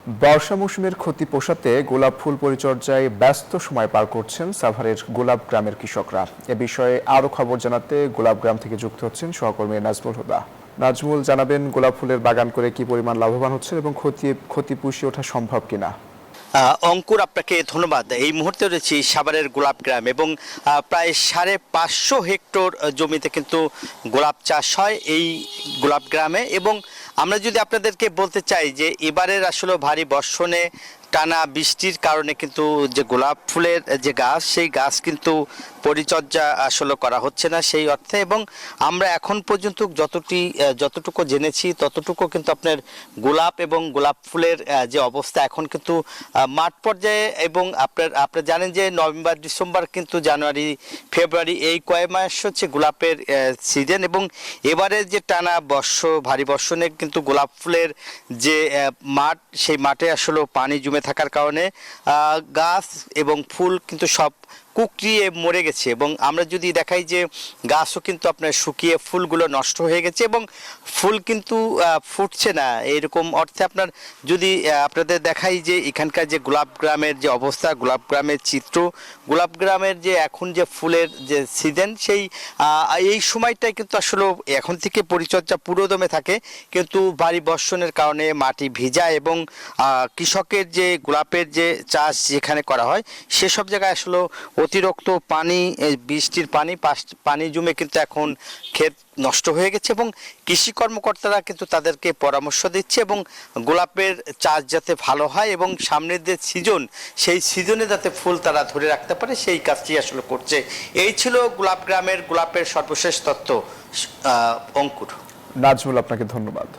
বর্ষা মৌসুমের ক্ষতি পোষাতে গোলাপ ফুল পরিচর্যায় ব্যস্ত সময় পার করছেন সাভারের গোলাপ গ্রামের কৃষকরা। এ বিষয়ে আরও খবর জানাতে গোলাপ গ্রাম থেকে যুক্ত হচ্ছেন সহকর্মী নাজমুল হুদা। নাজমুল, জানাবেন গোলাপ ফুলের বাগান করে কি পরিমাণ লাভবান হচ্ছেন এবং ক্ষতি পুষিয়ে ওঠা সম্ভব কিনা? অঙ্কুর, আপনাকে ধন্যবাদ। এই মুহূর্তে রয়েছি সাভারের গোলাপ গ্রাম এবং প্রায় 550 হেক্টর জমিতে কিন্তু গোলাপ চাষ হয় এই গোলাপ গ্রামে। এবং আমরা যদি আপনাদেরকে বলতে চাই যে এবারের আসলে ভারী বর্ষণে টানা বৃষ্টির কারণে কিন্তু যে গোলাপ ফুলের যে গাছ, সেই গাছ কিন্তু পরিচর্যা আসলে করা হচ্ছে না সেই অর্থে। এবং আমরা এখন পর্যন্ত যতটুকু জেনেছি ততটুকু কিন্তু আপনার গোলাপ এবং গোলাপ ফুলের যে অবস্থা এখন কিন্তু মাঠ পর্যায়ে। এবং আপনারা জানেন যে নভেম্বর, ডিসেম্বর, কিন্তু জানুয়ারি, ফেব্রুয়ারি এই কয়েক মাস হচ্ছে গোলাপের সিজন। এবং এবারে যে টানা ভারী বর্ষণে কিন্তু গোলাপ ফুলের যে মাঠ, সেই মাঠে আসলে পানি জমে থাকার কারণে গাছ এবং ফুল কিন্তু সব কুকড়িয়ে মরে গেছে। এবং আমরা যদি দেখাই যে গাছও কিন্তু আপনার শুকিয়ে ফুলগুলো নষ্ট হয়ে গেছে এবং ফুল কিন্তু ফুটছে না। এরকম অর্থে আপনাদের দেখাই যে এখানকার যে গোলাপ গ্রামের যে অবস্থা, গোলাপ গ্রামের চিত্র, গোলাপ গ্রামের যে এখন যে ফুলের যে সিজন, এই সময়টাই কিন্তু আসলে এখন থেকে পরিচর্যা পুরোদমে থাকে, কিন্তু ভারী বর্ষণের কারণে মাটি ভিজা এবং কৃষকের যে গোলাপের যে চাষ যেখানে করা হয় সেসব জায়গায় আসলে অতিরিক্ত পানি, বৃষ্টির পানি জমে কিন্তু এখন ক্ষেত নষ্ট হয়ে গেছে। এবং কৃষি কর্মকর্তারা কিন্তু তাদেরকে পরামর্শ দিচ্ছে এবং গোলাপের চাষ যাতে ভালো হয় এবং সামনের যে সিজন, সেই সিজনে যাতে ফুল তারা ধরে রাখতে পারে সেই কাজটি আসলে করছে। এই ছিল গোলাপ গ্রামের গোলাপের সর্বশেষ তথ্য। অঙ্কুর। নাজমুল, আপনাকে ধন্যবাদ।